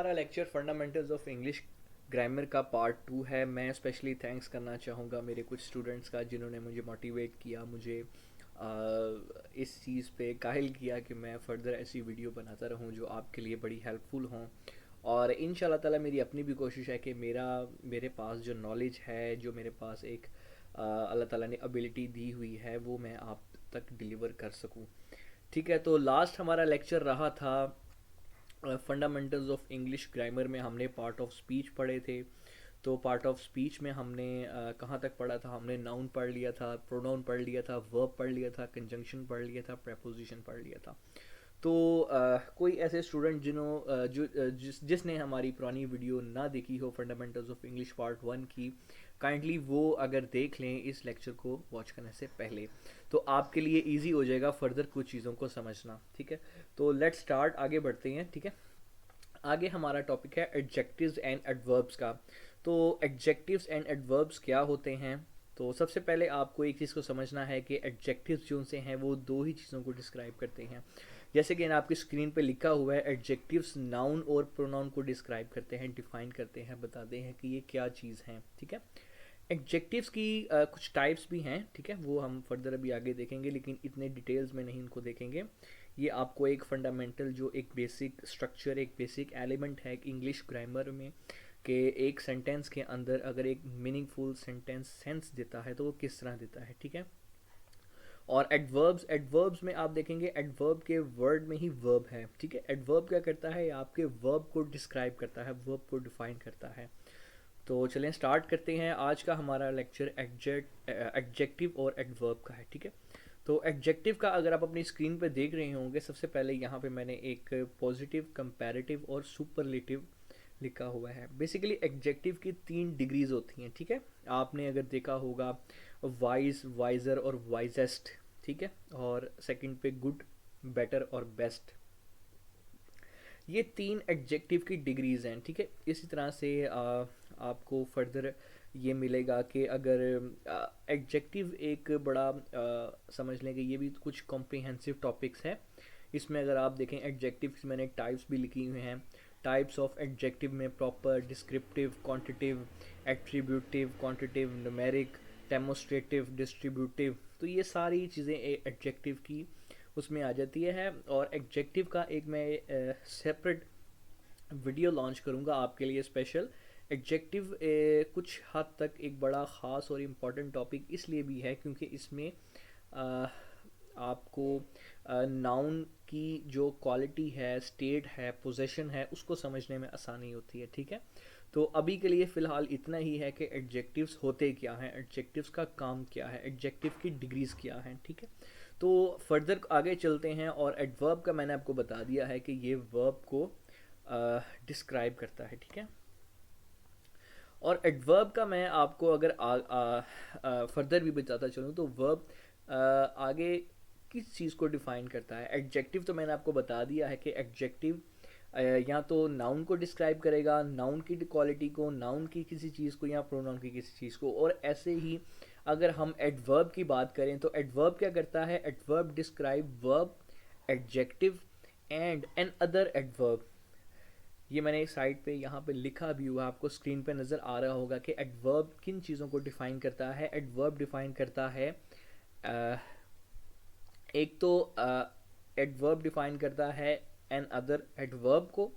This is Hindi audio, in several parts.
हमारा lecture fundamentals of English grammar का पार्ट 2 है। मैं स्पेशली थैंक्स करना चाहूँगा मेरे कुछ स्टूडेंट्स का जिन्होंने मुझे मोटिवेट किया, मुझे इस चीज़ पे काहिल किया कि मैं फ़र्दर ऐसी वीडियो बनाता रहूँ जो आपके लिए बड़ी हेल्पफुल हों। और इंशाल्लाह ताला मेरी अपनी भी कोशिश है कि मेरे पास जो नॉलेज है, जो मेरे पास एक अल्लाह ताला ने एबिलिटी दी हुई है, वो मैं आप तक डिलीवर कर सकूँ। ठीक है, तो लास्ट हमारा लेक्चर रहा था फंडामेंटल्स ऑफ इंग्लिश ग्रामर में। हमने पार्ट ऑफ स्पीच पढ़े थे। तो पार्ट ऑफ स्पीच में हमने कहाँ तक पढ़ा था? हमने नाउन पढ़ लिया था, प्रोनाउन पढ़ लिया था, वर्ब पढ़ लिया था, कंजंक्शन पढ़ लिया था, प्रेपोजिशन पढ़ लिया था। तो कोई ऐसे स्टूडेंट जिसने हमारी पुरानी वीडियो ना देखी हो फंडामेंटल्स ऑफ इंग्लिश पार्ट 1 की, काइंडली वो अगर देख लें इस लेक्चर को वॉच करने से पहले, तो आपके लिए इजी हो जाएगा फर्दर कुछ चीज़ों को समझना। ठीक है, तो लेट्स स्टार्ट, आगे बढ़ते हैं। ठीक है, आगे हमारा टॉपिक है एडजेक्टिव्स एंड एडवर्ब्स का। तो एडजेक्टिव्स एंड एडवर्ब्स क्या होते हैं? तो सबसे पहले आपको एक चीज़ को समझना है कि एडजेक्टिव्स जो से हैं वो दो ही चीज़ों को डिस्क्राइब करते हैं। जैसे कि आपकी स्क्रीन पे लिखा हुआ है, एडजेक्टिव्स नाउन और प्रोनाउन को डिस्क्राइब करते हैं, डिफाइन करते हैं, बताते हैं कि ये क्या चीज़ है। ठीक है, एडजेक्टिव्स की कुछ टाइप्स भी हैं। ठीक है, वो हम फर्दर अभी आगे देखेंगे, लेकिन इतने डिटेल्स में नहीं इनको देखेंगे। ये आपको एक फंडामेंटल, जो एक बेसिक स्ट्रक्चर, एक बेसिक एलिमेंट है इंग्लिश ग्रामर में, कि एक सेंटेंस के अंदर अगर एक मीनिंगफुल सेंटेंस सेंस देता है तो वो किस तरह देता है। ठीक है, और एडवर्ब्स में आप देखेंगे एडवर्ब के वर्ड में ही वर्ब है। ठीक है, एडवर्ब क्या करता है? आपके वर्ब को डिस्क्राइब करता है, वर्ब को डिफाइन करता है। तो चलें स्टार्ट करते हैं। आज का हमारा लेक्चर एडजेक्टिव और एडवर्ब का है। ठीक है, तो एडजेक्टिव का अगर आप अपनी स्क्रीन पर देख रहे होंगे, सबसे पहले यहाँ पे मैंने एक पॉजिटिव, कंपैरेटिव और सुपरलेटिव लिखा हुआ है। बेसिकली एडजेक्टिव की 3 डिग्रीज होती हैं। ठीक है, आपने अगर देखा होगा वाइज, वाइजर और वाइजेस्ट। ठीक है, और सेकंड पे गुड, बेटर और बेस्ट। ये 3 एडजेक्टिव की डिग्रीज हैं। ठीक है, इसी तरह से आपको फर्दर ये मिलेगा कि अगर एडजेक्टिव एक बड़ा समझ लें कि ये भी कुछ कॉम्प्रिहेंसिव टॉपिक्स है। इसमें अगर आप देखें एडजेक्टिव्स, मैंने टाइप्स भी लिखी हुई हैं। टाइप्स ऑफ एडजेक्टिव में proper, descriptive, quantitative, attributive, quantitative, numeric, demonstrative, distributive. तो ये सारी चीज़ें एडजेक्टिव की उसमें आ जाती है। और एडजेक्टिव का एक मैं सेपरेट वीडियो लॉन्च करूँगा आपके लिए स्पेशल। एडजेक्टिव कुछ हद तक एक बड़ा ख़ास और इम्पॉर्टेंट टॉपिक इसलिए भी है क्योंकि इसमें अ, आपको नाउन की जो क्वालिटी है, स्टेट है, पोजीशन है, उसको समझने में आसानी होती है। ठीक है, तो अभी के लिए फ़िलहाल इतना ही है कि एडजेक्टिव्स होते क्या हैं, एडजेक्टिव्स का काम क्या है, एडजेक्टिव की डिग्रीज़ क्या हैं। ठीक है, तो फर्दर आगे चलते हैं। और एडवर्ब का मैंने आपको बता दिया है कि ये वर्ब को डिस्क्राइब करता है। ठीक है, और एडवर्ब का मैं आपको अगर फर्दर भी बताता चलूँ तो वर्ब आगे किस चीज़ को डिफाइन करता है। एडजेक्टिव तो मैंने आपको बता दिया है कि एडजेक्टिव या तो नाउन को डिस्क्राइब करेगा, नाउन की क्वालिटी को, नाउन की किसी चीज़ को, या प्रोनाउन की किसी चीज़ को। और ऐसे ही अगर हम एडवर्ब की बात करें तो एडवर्ब क्या करता है? Adverb describe verb, adjective and another adverb. ये मैंने एक साइड पे यहाँ पे लिखा भी हुआ, आपको स्क्रीन पे नज़र आ रहा होगा कि एडवर्ब किन चीज़ों को डिफाइन करता है। एडवर्ब डिफाइन करता है एक तो एडवर्ब डिफाइन करता है एन अदर एडवर्ब को,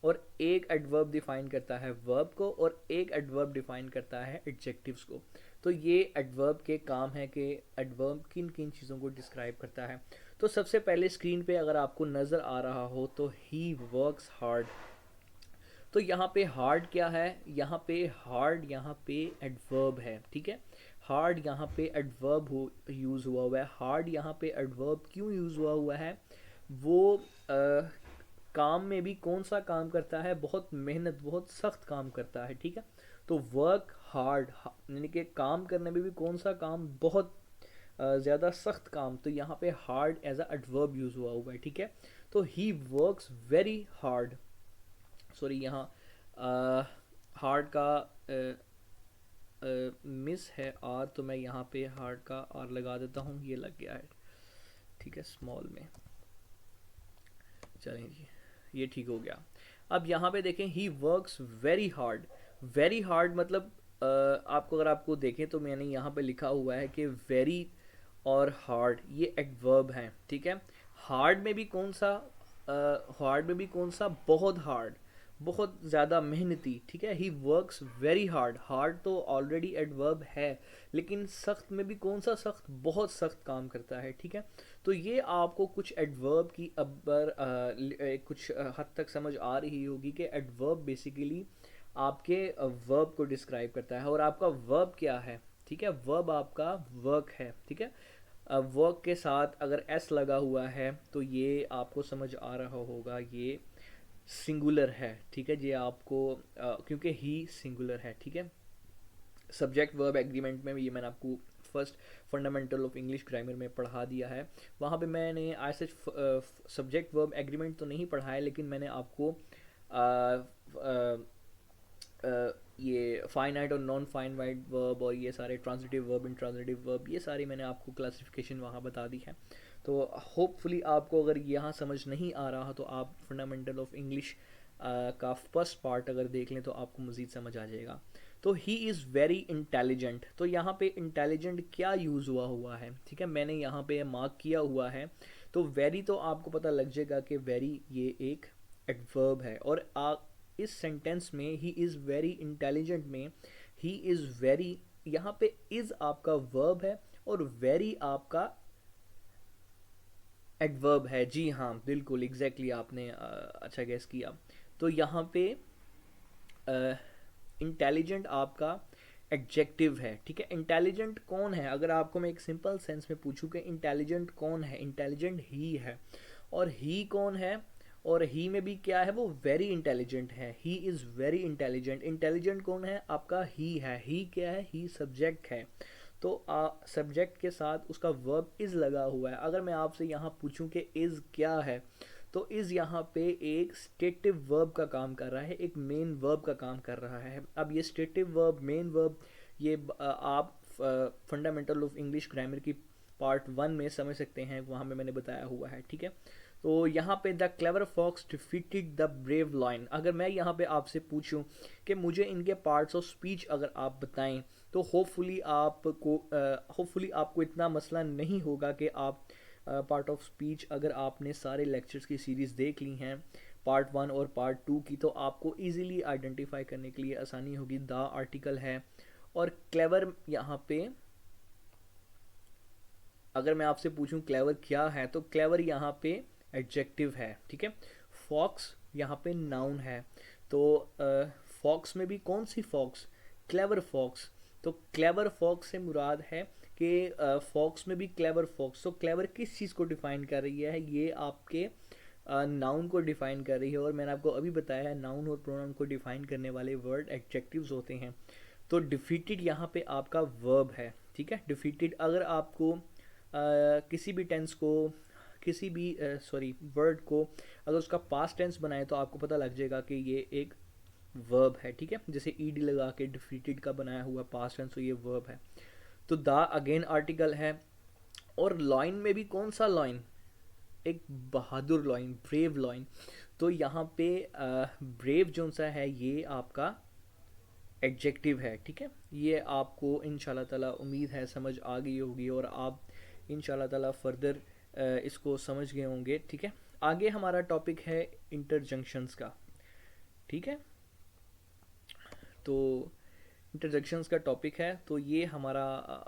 और एक एडवर्ब डिफाइन करता है वर्ब को, और एक एडवर्ब डिफाइन करता है एडजेक्टिव्स को। तो ये एडवर्ब के काम है कि एडवर्ब किन किन चीज़ों को डिस्क्राइब करता है। तो सबसे पहले स्क्रीन पे अगर आपको नज़र आ रहा हो तो ही वर्क्स हार्ड। तो यहाँ पे हार्ड क्या है? यहाँ पे हार्ड, यहाँ पे एडवर्ब है। ठीक है, हार्ड यहाँ पे एडवर्ब यूज़ हुआ है। हार्ड यहाँ पे एडवर्ब क्यों यूज़ हुआ है? वो काम में भी कौन सा काम करता है? बहुत मेहनत, बहुत सख्त काम करता है। ठीक है, तो वर्क हार्ड यानी कि काम करने में भी कौन सा काम? बहुत ज़्यादा सख्त काम। तो यहाँ पे hard as a adverb use हुआ है। ठीक है, तो he works very hard. Sorry, यहाँ हार्ड का मिस है आर, तो मैं यहाँ पे हार्ड का आर लगा देता हूँ, ये लग गया है। ठीक है, स्मॉल में, चलें जी, ये ठीक हो गया। अब यहाँ पे देखें ही works very hard. Very hard मतलब आपको अगर आपको देखें तो मैंने यहाँ पे लिखा हुआ है कि वेरी और हार्ड ये एडवर्ब हैं, ठीक है। हार्ड में भी कौन सा, हार्ड में भी कौन सा, बहुत हार्ड, बहुत ज़्यादा मेहनती, ठीक है। ही वर्क्स वेरी हार्ड, हार्ड तो ऑलरेडी एडवर्ब है, लेकिन सख्त में भी कौन सा सख्त, बहुत सख्त काम करता है, ठीक है। तो ये आपको कुछ एडवर्ब की अबर कुछ हद तक समझ आ रही होगी कि एडवर्ब बेसिकली आपके वर्ब को डिस्क्राइब करता है। और आपका वर्ब क्या है, ठीक है, वर्ब आपका वर्क है, ठीक है। वर्क के साथ अगर एस लगा हुआ है तो ये आपको समझ आ रहा होगा, ये सिंगुलर है, ठीक है। ये आपको क्योंकि ही सिंगुलर है, ठीक है। सब्जेक्ट वर्ब एग्रीमेंट में ये मैंने आपको first fundamental of English grammar में पढ़ा दिया है। वहाँ पे मैंने ऐसे सब्जेक्ट वर्ब एग्रीमेंट तो नहीं पढ़ा है, लेकिन मैंने आपको ये फाइनाइट और नॉन फाइनाइट वर्ब और ये सारे ट्रांजिटिव वर्ब, इंट्रांजिटिव वर्ब, ये सारी मैंने आपको क्लासिफिकेशन वहाँ बता दी है। तो होपफुली आपको अगर यहाँ समझ नहीं आ रहा तो आप फंडामेंटल ऑफ इंग्लिश का फर्स्ट पार्ट अगर देख लें तो आपको मज़ीद समझ आ जाएगा। तो ही इज़ वेरी इंटेलिजेंट, तो यहाँ पे इंटेलिजेंट क्या यूज़ हुआ है, ठीक है, मैंने यहाँ पे मार्क किया हुआ है। तो वेरी तो आपको पता लग जाएगा कि वेरी ये एक एडवर्ब है। और इस सेंटेंस में ही इज़ वेरी इंटेलिजेंट में ही इज़ वेरी, यहाँ पे इज़ आपका वर्ब है और वेरी आपका एडवर्ब है। जी हाँ, बिल्कुल एग्जैक्टली आपने अच्छा गेस किया। तो यहाँ पे इंटेलिजेंट आपका एडजेक्टिव है, ठीक है। इंटेलिजेंट कौन है, अगर आपको मैं एक सिंपल सेंस में पूछूं कि इंटेलिजेंट कौन है, इंटेलिजेंट ही है। और ही कौन है, और ही में भी क्या है, वो वेरी इंटेलिजेंट है। He is very intelligent. Intelligent कौन है, आपका ही है। ही क्या है, ही सब्जेक्ट है। तो सब्जेक्ट के साथ उसका वर्ब इज़ लगा हुआ है। अगर मैं आपसे यहाँ पूछूं कि इज़ क्या है, तो इज़ यहाँ पे एक स्टेटिव वर्ब का काम कर रहा है, एक मेन वर्ब का काम कर रहा है। अब ये स्टेटिव वर्ब, मेन वर्ब, ये आप फंडामेंटल ऑफ इंग्लिश ग्रामर की पार्ट 1 में समझ सकते हैं, वहाँ में मैंने बताया हुआ है, ठीक है। तो यहाँ पे the clever fox defeated the brave lion. अगर मैं यहाँ पे आपसे पूछूं कि मुझे इनके पार्ट्स ऑफ स्पीच अगर आप बताएं, तो होपफुली आपको इतना मसला नहीं होगा कि आप पार्ट ऑफ स्पीच, अगर आपने सारे लेक्चर्स की सीरीज़ देख ली हैं पार्ट 1 और पार्ट 2 की, तो आपको इजीली आइडेंटिफाई करने के लिए आसानी होगी। द आर्टिकल है और क्लेवर, यहाँ पे अगर मैं आपसे पूछूं क्लेवर क्या है, तो क्लेवर यहाँ पे एडजेक्टिव है, ठीक है। फॉक्स यहाँ पे नाउन है। तो फॉक्स में भी कौन सी फॉक्स, क्लेवर फॉक्स। तो क्लेवर फॉक्स से मुराद है कि फॉक्स में भी क्लेवर फॉक्स। तो क्लेवर किस चीज़ को डिफाइन कर रही है, ये आपके नाउन को डिफाइन कर रही है। और मैंने आपको अभी बताया है नाउन और प्रोनाउन को डिफाइन करने वाले वर्ड एडजेक्टिव्स होते हैं। तो डिफीटेड यहाँ पे आपका वर्ब है, ठीक है। डिफीटेड अगर आपको किसी भी टेंस को, किसी भी वर्ड को अगर उसका पास्ट टेंस बनाए तो आपको पता लग जाएगा कि ये एक वर्ब है, ठीक है। जैसे ईडी लगा के डिफीटेड का बनाया हुआ पास्ट टेंस, तो ये वर्ब है। तो द अगेन आर्टिकल है। और लॉइन में भी कौन सा लॉइन, एक बहादुर लॉइन, ब्रेव लॉइन। तो यहाँ पे ब्रेव जो सा है ये आपका एडजेक्टिव है, ठीक है। ये आपको इंशाल्लाह ताला उम्मीद है समझ आ गई होगी और आप इंशाल्लाह ताला फर्दर इसको समझ गए होंगे, ठीक है। आगे हमारा टॉपिक है इंटरजंक्शंस का, ठीक है। तो इंटरजेक्शंस का टॉपिक है, तो ये हमारा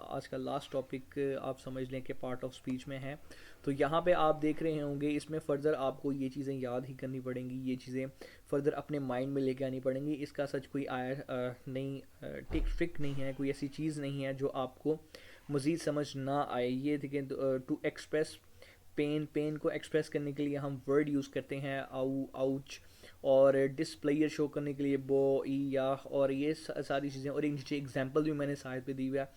आज का लास्ट टॉपिक आप समझ लें कि पार्ट ऑफ स्पीच में है। तो यहाँ पे आप देख रहे होंगे, इसमें फ़र्दर आपको ये चीज़ें याद ही करनी पड़ेंगी, ये चीज़ें फ़र्दर अपने माइंड में लेके आनी पड़ेंगी। इसका सच कोई नहीं ट्रिक नहीं है, कोई ऐसी चीज़ नहीं है जो आपको मज़ीद समझ ना आए। ये देखें, टू एक्सप्रेस पेन को एक्सप्रेस करने के लिए हम वर्ड यूज़ करते हैं आउ, आउच। और डिस्प्लेयर शो करने के लिए बो, ई, या, और ये सारी चीज़ें। और एक नीचे एग्जांपल भी मैंने साइड पे दी हुआ है।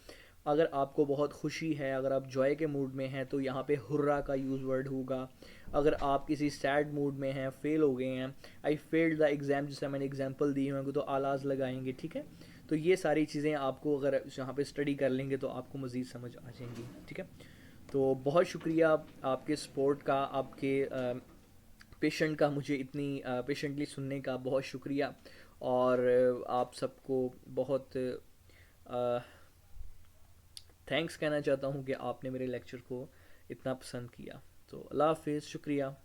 अगर आपको बहुत खुशी है, अगर आप जॉय के मूड में हैं, तो यहाँ पे हुर्रा का यूज़ वर्ड होगा। अगर आप किसी सैड मूड में हैं, फेल हो गए हैं, आई फेल्ड द एग्ज़ाम, जैसे मैंने एग्जांपल दी होंगे, तो आलाज लगाएंगे, ठीक है। तो ये सारी चीज़ें आपको अगर यहाँ पे स्टडी कर लेंगे तो आपको मज़ीद समझ आ जाएंगी, ठीक है। तो बहुत शुक्रिया आपके सपोर्ट का, आपके पेशेंट का, मुझे इतनी पेशेंटली सुनने का बहुत शुक्रिया। और आप सबको बहुत थैंक्स कहना चाहता हूँ कि आपने मेरे लेक्चर को इतना पसंद किया। तो अल्लाह हाफिज़, शुक्रिया।